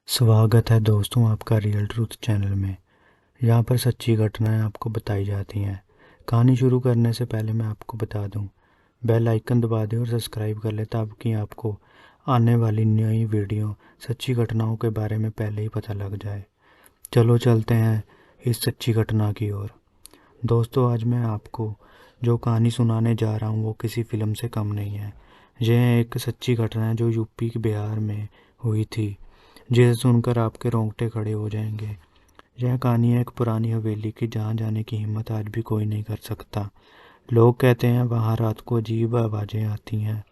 स्वागत है दोस्तों आपका रियल ट्रूथ चैनल में। यहाँ पर सच्ची घटनाएं आपको बताई जाती हैं। कहानी शुरू करने से पहले मैं आपको बता दूं, बेल आइकन दबा दें और सब्सक्राइब कर लें ताकि आपको आने वाली नई वीडियो सच्ची घटनाओं के बारे में पहले ही पता लग जाए। चलो चलते हैं इस सच्ची घटना की ओर। दोस्तों, आज मैं आपको जो कहानी सुनाने जा रहा हूँ वो किसी फिल्म से कम नहीं है। यह एक सच्ची घटना है जो यूपी के बिहार में हुई थी, जिसे सुनकर आपके रोंगटे खड़े हो जाएंगे। यह कहानी है एक पुरानी हवेली की जहाँ जाने की हिम्मत आज भी कोई नहीं कर सकता। लोग कहते हैं वहाँ रात को अजीब आवाज़ें आती हैं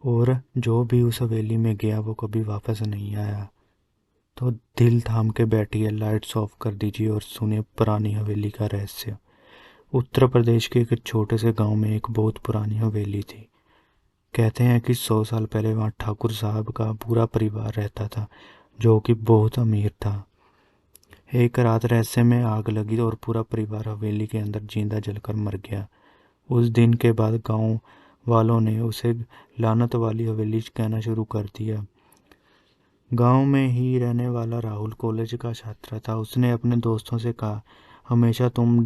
और जो भी उस हवेली में गया वो कभी वापस नहीं आया। तो दिल थाम के बैठिए, लाइट्स ऑफ कर दीजिए और सुनिए पुरानी हवेली का रहस्य। उत्तर प्रदेश के एक छोटे से गांव में एक बहुत पुरानी हवेली थी। कहते हैं कि 100 साल पहले वहाँ ठाकुर साहब का पूरा परिवार रहता था, जो कि बहुत अमीर था। एक रात रहस्य में आग लगी और पूरा परिवार हवेली के अंदर जिंदा जलकर मर गया। उस दिन के बाद गांव वालों ने उसे लानत वाली हवेली कहना शुरू कर दिया। गांव में ही रहने वाला राहुल कॉलेज का छात्र था। उसने अपने दोस्तों से कहा, हमेशा तुम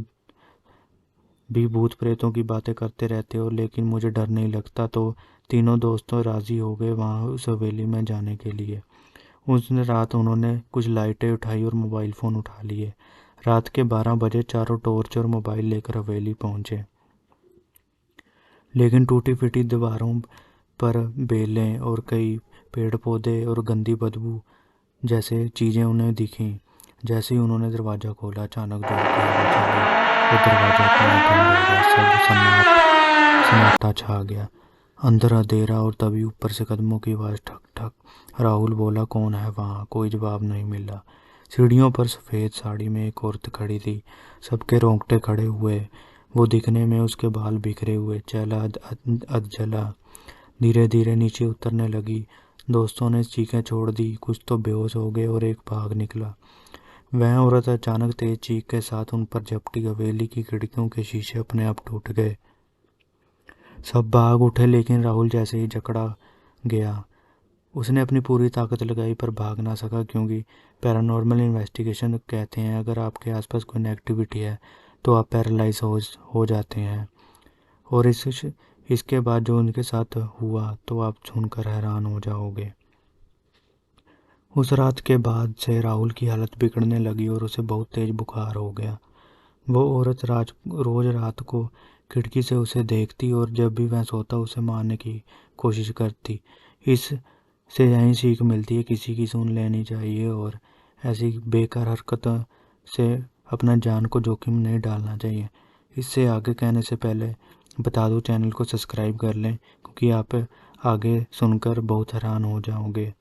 भी भूत प्रेतों की बातें करते रहते हो, लेकिन मुझे डर नहीं लगता। तो तीनों दोस्तों राजी हो गए वहां उस हवेली में जाने के लिए। उस रात उन्होंने कुछ लाइटें उठाई और मोबाइल फ़ोन उठा लिए। रात के 12 बजे चारों टॉर्च और मोबाइल लेकर हवेली पहुंचे, लेकिन टूटी फूटी दीवारों पर बेलें और कई पेड़ पौधे और गंदी बदबू जैसे चीज़ें उन्हें दिखीं। जैसे ही उन्होंने दरवाज़ा खोला, अचानक जोर की हवा चली और दरवाज़ा अपने आप बंद हो गया। सब सन्नाटा छा गया, अंदर अंधेरा और तभी ऊपर से कदमों की आवाज़, ठक ठक। राहुल बोला, कौन है वहाँ? कोई जवाब नहीं मिला। सीढ़ियों पर सफ़ेद साड़ी में एक औरत खड़ी थी। सबके रोंगटे खड़े हुए। वो दिखने में उसके बाल बिखरे हुए, चेहरा अधजला धीरे धीरे नीचे उतरने लगी। दोस्तों ने चीखें छोड़ दी, कुछ तो बेहोश हो गए और एक भाग निकला। वह औरत अचानक तेज चीख के साथ उन पर झपटी। हवेली की खिड़कियों के शीशे अपने आप टूट गए। सब भाग उठे, लेकिन राहुल जैसे ही जकड़ा गया। उसने अपनी पूरी ताकत लगाई पर भाग ना सका, क्योंकि पैरानॉर्मल इन्वेस्टिगेशन कहते हैं अगर आपके आसपास कोई नेगेटिविटी है तो आप पैरालाइज हो जाते हैं। और इसके बाद जो उनके साथ हुआ तो आप सुनकर हैरान हो जाओगे। उस रात के बाद से राहुल की हालत बिगड़ने लगी और उसे बहुत तेज बुखार हो गया। वो औरत रोज रात को खिड़की से उसे देखती और जब भी वह सोता उसे मारने की कोशिश करती। इस से यही सीख मिलती है, किसी की सुन लेनी चाहिए और ऐसी बेकार हरकतों से अपना जान को जोखिम नहीं डालना चाहिए। इससे आगे कहने से पहले बता दूं, चैनल को सब्सक्राइब कर लें, क्योंकि आप आगे सुनकर बहुत हैरान हो जाओगे।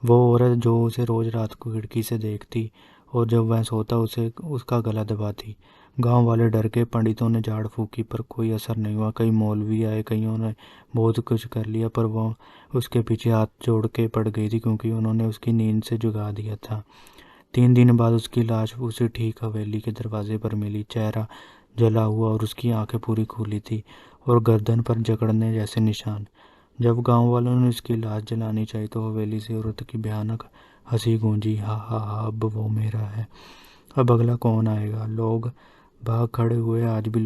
वो औरत जो उसे रोज़ रात को खिड़की से देखती और जब वह सोता उसे उसका गला दबाती। गांव वाले डर के, पंडितों ने झाड़ फूकी पर कोई असर नहीं हुआ। कई मौलवी आए, कईयों ने बहुत कुछ कर लिया, पर वो उसके पीछे हाथ जोड़ के पड़ गई थी, क्योंकि उन्होंने उसकी नींद से जगा दिया था। 3 दिन बाद उसकी लाश उसी ठीक हवेली के दरवाजे पर मिली। चेहरा जला हुआ और उसकी आंखें पूरी खुली थी और गर्दन पर जकड़ने जैसे निशान। जब गांव वालों ने उसकी लाश जलानी चाहिए तो हवेली से औरत की भयानक हंसी गूंजी, हा हा हा, अब वो मेरा है, अब अगला कौन आएगा। लोग भाग खड़े हुए। आज भी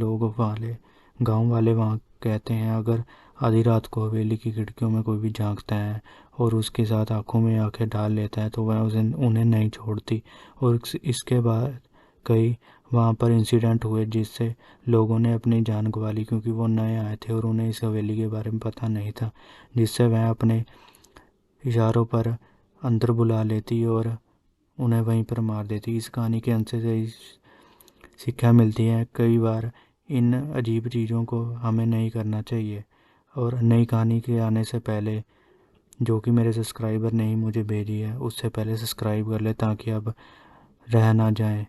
गांव वाले वहाँ कहते हैं अगर आधी रात को हवेली की खिड़कियों में कोई भी झांकता है और उसके साथ आंखों में आंखें डाल लेता है तो वह उन्हें नहीं छोड़ती। और इसके बाद कई वहाँ पर इंसिडेंट हुए जिससे लोगों ने अपनी जान गंवा ली, क्योंकि वो नए आए थे और उन्हें इस हवेली के बारे में पता नहीं था, जिससे वह अपने इशारों पर अंदर बुला लेती और उन्हें वहीं पर मार देती। इस कहानी के अंत से शिक्षा मिलती है, कई बार इन अजीब चीज़ों को हमें नहीं करना चाहिए। और नई कहानी के आने से पहले, जो कि मेरे सब्सक्राइबर ने ही मुझे भेजी है, उससे पहले सब्सक्राइब कर ले ताकि अब रह ना जाए।